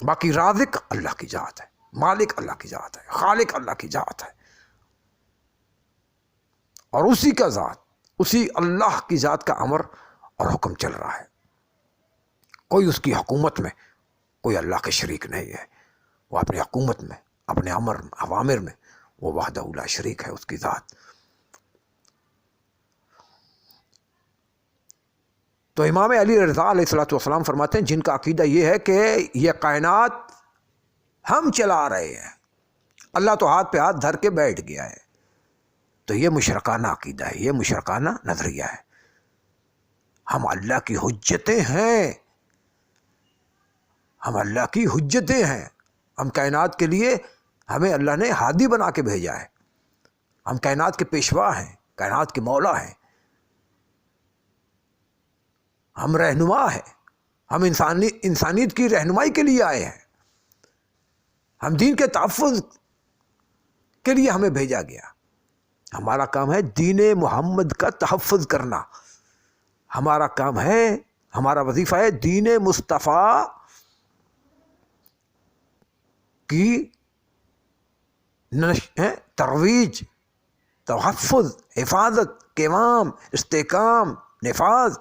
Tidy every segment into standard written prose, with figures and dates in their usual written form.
باقی رازق اللہ کی ذات ہے، مالک اللہ کی ذات ہے، خالق اللہ کی ذات ہے، اور اسی کا ذات، اسی اللہ کی ذات کا امر اور حکم چل رہا ہے۔ کوئی اس کی حکومت میں کوئی اللہ کے شریک نہیں ہے، وہ اپنی حکومت میں، اپنے اوامر میں وہ وحدہ لا شریک ہے، اس کی ذات۔ تو امام علی رضا علیہ الصلوۃ والسلام فرماتے ہیں جن کا عقیدہ یہ ہے کہ یہ کائنات ہم چلا رہے ہیں، اللہ تو ہاتھ پہ ہاتھ دھر کے بیٹھ گیا ہے، تو یہ مشرکانہ عقیدہ ہے، یہ مشرکانہ نظریہ ہے۔ ہم اللہ کی حجتیں ہیں، ہم اللہ کی حجتیں ہیں، ہم کائنات کے لیے، ہمیں اللہ نے ہادی بنا کے بھیجا ہے، ہم کائنات کے پیشوا ہیں، کائنات کے مولا ہیں، ہم رہنما ہیں، ہم انسانیت کی رہنمائی کے لیے آئے ہیں، ہم دین کے تحفظ کے لیے ہمیں بھیجا گیا۔ ہمارا کام ہے دین محمد کا تحفظ کرنا، ہمارا کام ہے، ہمارا وظیفہ ہے دین مصطفیٰ کی ترویج، تحفظ، حفاظت، قیام، استحکام، نفاذ۔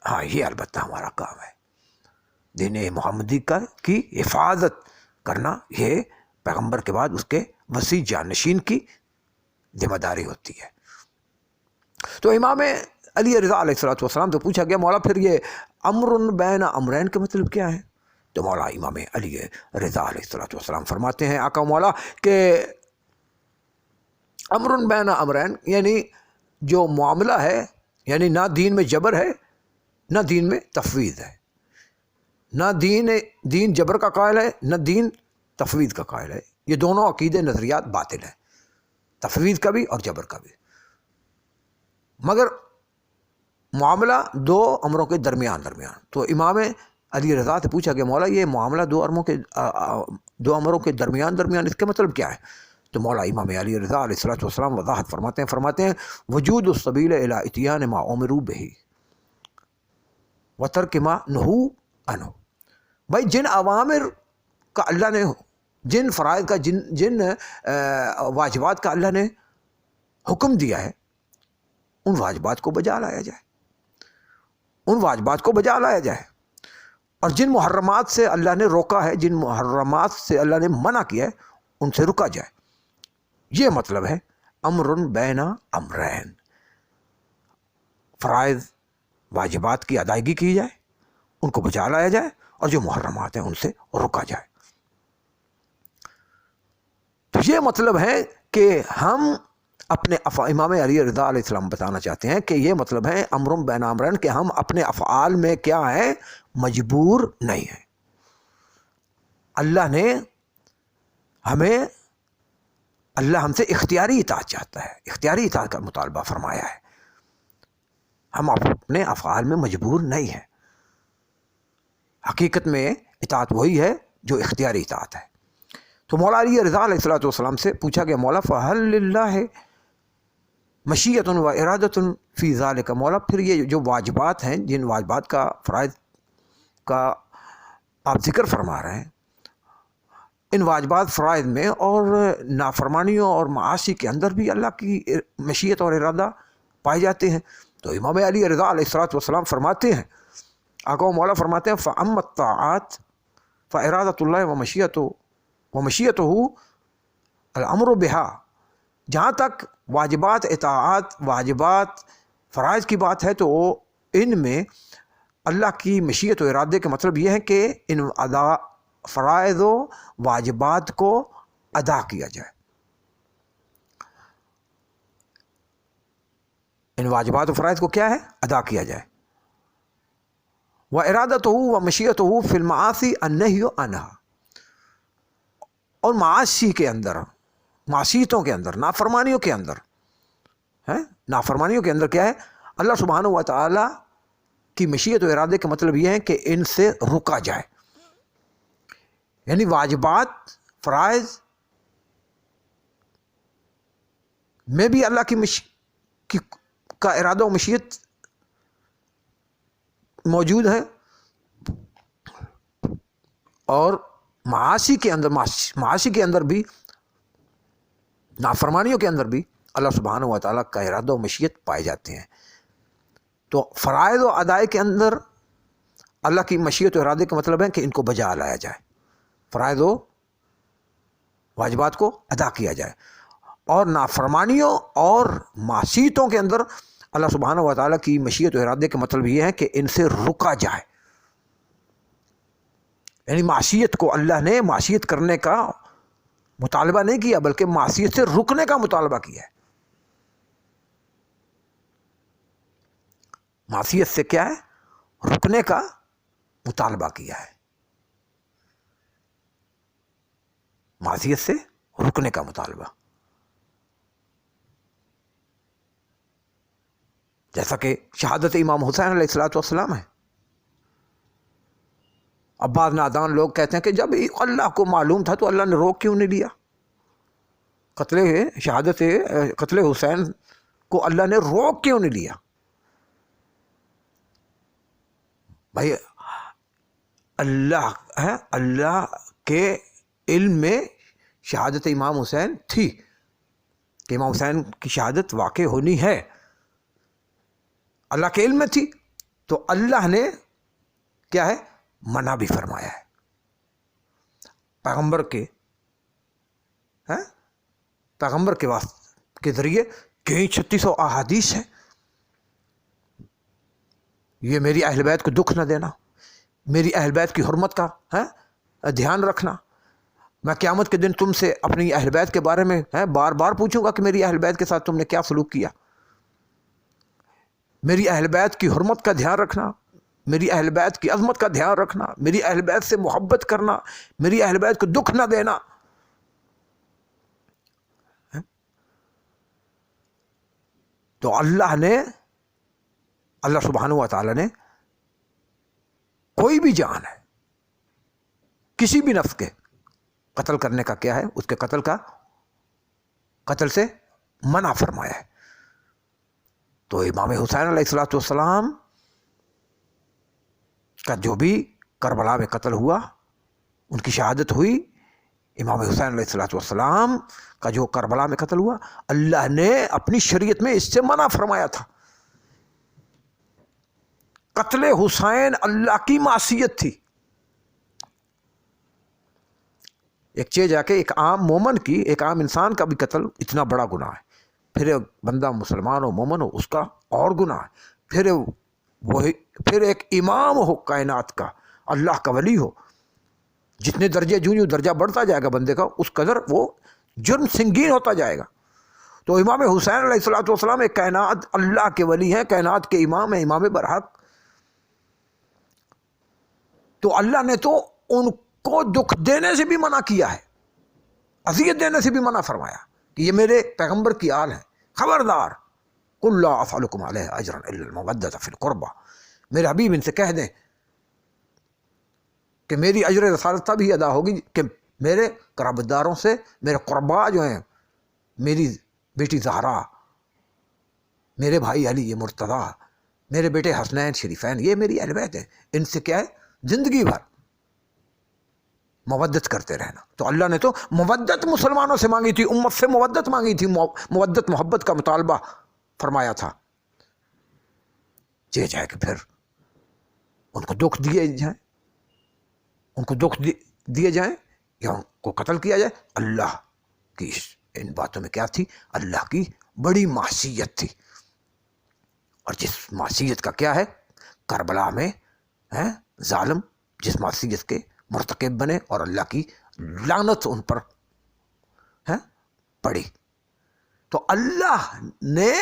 ہاں یہ البتہ ہمارا کام ہے، دین محمدی کی حفاظت کرنا، یہ پیغمبر کے بعد اس کے وسیع جانشین کی ذمہ داری ہوتی ہے۔ تو امام علی رضا علیہ الصلوۃ والسلام تو پوچھا گیا مولا پھر یہ امر بین امرین کا مطلب کیا ہے؟ تو مولا امام علی رضا علیہ الصلوۃ والسلام فرماتے ہیں آقا مولا کہ امر بین امرین یعنی جو معاملہ ہے، یعنی نہ دین میں جبر ہے نہ دین میں تفویض ہے، نہ دین جبر کا قائل ہے نہ دین تفویض کا قائل ہے، یہ دونوں عقیدے نظریات باطل ہیں، تفویض کا بھی اور جبر کا بھی، مگر معاملہ دو امروں کے درمیان۔ تو امام علی رضا سے پوچھا کہ مولا یہ معاملہ دو امروں کے درمیان اس کا مطلب کیا ہے؟ تو مولا امام علی رضا علیہ الصلوۃ والسلام وضاحت فرماتے ہیں وجود السبیل الی اتیان ما امروا بہ وترک ما نہوا عنہ۔ بھائی جن اوامر کا اللہ نے، جن فرائض کا، جن واجبات کا اللہ نے حکم دیا ہے، ان واجبات کو بجا لایا جائے، ان واجبات کو بجا لایا جائے، اور جن محرمات سے اللہ نے روکا ہے، جن محرمات سے اللہ نے منع کیا ہے، ان سے رکا جائے۔ یہ مطلب ہے امر بین امرین، فرائض واجبات کی ادائیگی کی جائے، ان کو بجا لایا جائے، اور جو محرمات ہیں ان سے رکا جائے۔ تو یہ مطلب ہے کہ ہم اپنے امام علی رضا علیہ السلام بتانا چاہتے ہیں کہ یہ مطلب ہے امر بین امرین کہ ہم اپنے افعال میں کیا ہیں، مجبور نہیں ہیں۔ اللہ ہم سے اختیاری اطاعت چاہتا ہے، اختیاری اطاعت کا مطالبہ فرمایا ہے، ہم اپنے افعال میں مجبور نہیں ہیں۔ حقیقت میں اطاعت وہی ہے جو اختیاری اطاعت ہے۔ تو مولا علی رضا علیہ الصلوۃ والسلام سے پوچھا گیا مولا فہل للہ مشیۃ و ارادۃ فی ذلک، مولا پھر یہ جو واجبات ہیں، جن واجبات کا، فرائض کا آپ ذکر فرما رہے ہیں، ان واجبات فرائض میں اور نافرمانیوں اور معاصی کے اندر بھی اللہ کی مشیت اور ارادہ پائے جاتے ہیں؟ تو امام علی رضا علیہ الصلوۃ والسلام فرماتے ہیں، آقا و مولا فرماتے ہیں فَأَمَّا الطَّاعَاتُ فَإِرَادَةُ اللَّهِ وَمَشِيَّتُهُ الْأَمْرُ بِهَا، جہاں تک واجبات، اطاعات، واجبات، فرائض کی بات ہے تو ان میں اللہ کی مشیت و ارادے کے مطلب یہ ہے کہ ان فرائض و واجبات کو ادا کیا جائے، ان واجبات و فرائض کو کیا ہے، ادا کیا جائے۔ وَإِرَادَتُهُ وَمَشِيَّتُهُ فِي الْمَعَاصِي النَّهْيُ عَنْهَا، اور معاشی کے اندر، معصیتوں کے اندر، نافرمانیوں کے اندر، نافرمانیوں کے اندر کیا ہے، اللہ سبحانہ و تعالی کی مشیت و ارادے کا مطلب یہ ہے کہ ان سے رکا جائے، یعنی واجبات، فرائض میں بھی اللہ کی کا ارادہ و مشیت موجود ہے، اور معاصی کے اندر بھی، نافرمانیوں کے اندر بھی اللہ سبحانہ و تعالیٰ کا ارادہ و مشیت پائے جاتے ہیں۔ تو فرائض و ادائے کے اندر اللہ کی مشیت و ارادے کا مطلب ہے کہ ان کو بجا لایا جائے، فرائض و واجبات کو ادا کیا جائے، اور نافرمانیوں اور معصیتوں کے اندر اللہ سبحانہ و تعالیٰ کی مشیت و ارادے کا مطلب یہ ہے کہ ان سے رکا جائے۔ یعنی معصیت کو اللہ نے معصیت کرنے کا مطالبہ نہیں کیا، بلکہ معصیت سے رکنے کا مطالبہ کیا ہے۔ معصیت سے کیا ہے؟ رکنے کا مطالبہ کیا ہے، معصیت سے رکنے کا مطالبہ۔ جیسا کہ شہادت امام حسین علیہ الصلوۃ والسلام ہے۔ اب بعض نادان لوگ کہتے ہیں کہ جب اللہ کو معلوم تھا تو اللہ نے روک کیوں نہیں لیا؟ قتل حسین کو اللہ نے روک کیوں نہیں لیا؟ بھائی اللہ کے علم میں شہادت امام حسین تھی کہ امام حسین کی شہادت واقع ہونی ہے، اللہ کے علم میں تھی، تو اللہ نے کیا ہے؟ منع بھی فرمایا ہے۔ پیغمبر کے ذریعے کئی 3600 احادیث ہیں، یہ میری اہل بیت کو دکھ نہ دینا، میری اہل بیت کی حرمت کا دھیان رکھنا، میں قیامت کے دن تم سے اپنی اہل بیت کے بارے میں بار بار پوچھوں گا کہ میری اہل بیت کے ساتھ تم نے کیا سلوک کیا۔ میری اہل بیت کی حرمت کا دھیان رکھنا، میری اہل بیت کی عظمت کا دھیان رکھنا، میری اہل بیت سے محبت کرنا، میری اہل بیت کو دکھ نہ دینا۔ تو اللہ سبحانہ و تعالیٰ نے کوئی بھی جان ہے، کسی بھی نفس کے قتل کرنے کا کیا ہے؟ اس کے قتل سے منع فرمایا ہے۔ تو امام حسین علیہ الصلوۃ والسلام کا جو بھی کربلا میں قتل ہوا، ان کی شہادت ہوئی، امام حسین علیہ الصلوۃ والسلام کا جو کربلا میں قتل ہوا، اللہ نے اپنی شریعت میں اس سے منع فرمایا تھا۔ قتل حسین اللہ کی معصیت تھی۔ ایک چیز ہے کہ ایک عام مومن کی، ایک عام انسان کا بھی قتل اتنا بڑا گناہ ہے، پھر ایک بندہ مسلمان ہو، مومن ہو، اس کا اور گناہ ہے، پھر ایک امام ہو کائنات کا، اللہ کا ولی ہو، جتنے درجے جو درجہ بڑھتا جائے گا بندے کا، اس قدر وہ جرم سنگین ہوتا جائے گا۔ تو امام حسین علیہ الصلوۃ والسلام ایک کائنات اللہ کے ولی ہیں، کائنات کے امام ہیں، امام برحق۔ تو اللہ نے تو ان کو دکھ دینے سے بھی منع کیا ہے، اذیت دینے سے بھی منع فرمایا کہ یہ میرے پیغمبر کی آل ہیں، خبردار، قل لا اسألکم علیہ اجرا الا المودۃ فی القربى، میرے حبیب ان سے کہہ دیں کہ میری اجر رسالت تب ہی ادا ہوگی کہ میرے قرابت داروں سے، میرے قربا جو ہیں، میری بیٹی زہرا، میرے بھائی علی یہ مرتضیٰ، میرے بیٹے حسنین شریفین، یہ میری اہل بیت ہیں، ان سے کیا ہے؟ زندگی بھر مودت کرتے رہنا۔ تو اللہ نے تو مودت مسلمانوں سے مانگی تھی، امت سے مودت مانگی تھی، مودت محبت کا مطالبہ فرمایا تھا۔ یہ جائے کہ پھر ان کو دکھ دیے جائیں یا ان کو قتل کیا جائے، اللہ کی ان باتوں میں کیا تھی؟ اللہ کی بڑی معصیت تھی۔ اور جس معصیت کا کیا ہے؟ کربلا میں ظالم جس معصیت کے مرتکب بنے اور اللہ کی لعنت ان پر پڑی، تو اللہ نے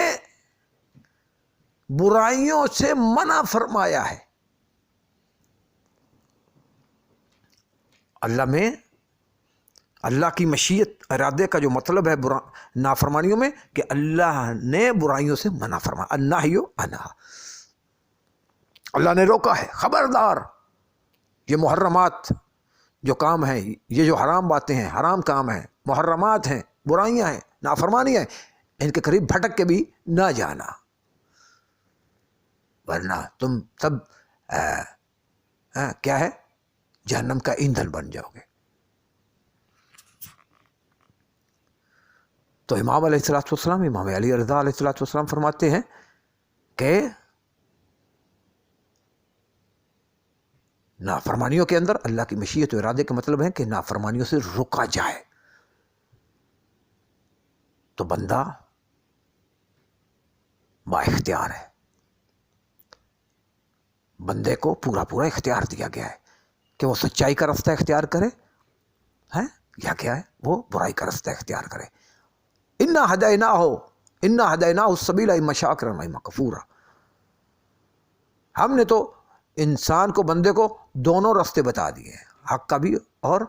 برائیوں سے منع فرمایا ہے۔ اللہ کی مشیت ارادے کا جو مطلب ہے نافرمانیوں میں، کہ اللہ نے برائیوں سے منع فرمایا، النہی عنہا، اللہ نے روکا ہے، خبردار، یہ محرمات جو کام ہیں، یہ جو حرام باتیں ہیں، حرام کام ہیں، محرمات ہیں، برائیاں ہیں، نافرمانی ہیں، ان کے قریب بھٹک کے بھی نہ جانا، ورنہ تم سب کیا ہے؟ جہنم کا ایندھن بن جاؤ گے۔ تو امام علیہ الصلوۃ والسلام، امام علی رضا علیہ الصلوۃ والسلام فرماتے ہیں کہ نافرمانیوں کے اندر اللہ کی مشیت و ارادے کا مطلب ہے کہ نافرمانیوں سے رکا جائے تو بندہ با اختیار ہے، بندے کو پورا پورا اختیار دیا گیا ہے کہ وہ سچائی کا راستہ اختیار کرے ہے یا کیا ہے وہ برائی کا راستہ اختیار کرے۔ انا ہدیناہ السبیل اما شاکرا و اما کفورا، ہم نے تو انسان کو، بندے کو دونوں راستے بتا دیے ہیں، حق کا بھی اور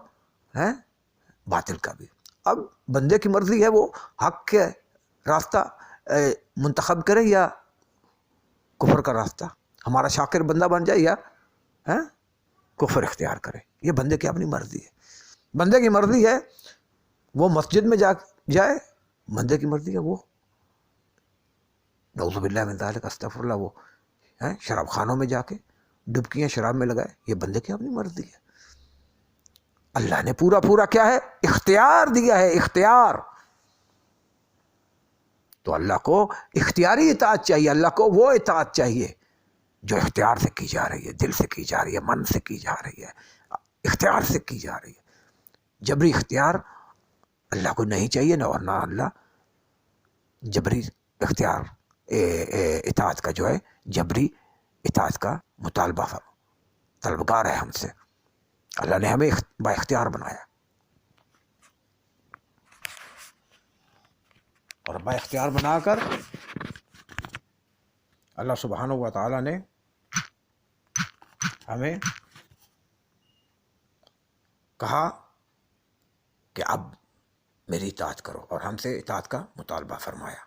باطل کا بھی۔ اب بندے کی مرضی ہے وہ حق کے راستہ منتخب کرے یا کفر کا راستہ، ہمارا شاکر بندہ بن جائے یا کفر اختیار کرے، یہ بندے کی اپنی مرضی ہے۔ بندے کی مرضی ہے وہ مسجد میں جائے، بندے کی مرضی ہے وہ نعوذ باللہ من ذالک استغفر اللہ وہ شراب خانوں میں جا کے ڈبکیاں شراب میں لگائے، یہ بندے کی اپنی مرضی ہے۔ اللہ نے پورا پورا کیا ہے اختیار دیا ہے، اختیار۔ تو اللہ کو اختیاری اطاعت چاہیے، اللہ کو وہ اطاعت چاہیے جو اختیار سے کی جا رہی ہے، دل سے کی جا رہی ہے، من سے کی جا رہی ہے، اختیار سے کی جا رہی ہے۔ جبری اختیار اللہ کو نہیں چاہیے نہ، ورنہ اللہ جبری اختیار اطاعت کا جو ہے جبری اطاعت کا مطالبہ طلبگار ہے ہم سے۔ اللہ نے ہمیں با اختیار بنایا اور با اختیار بنا کر اللہ سبحانہ و تعالی نے ہمیں کہا کہ اب میری اطاعت کرو اور ہم سے اطاعت کا مطالبہ فرمایا۔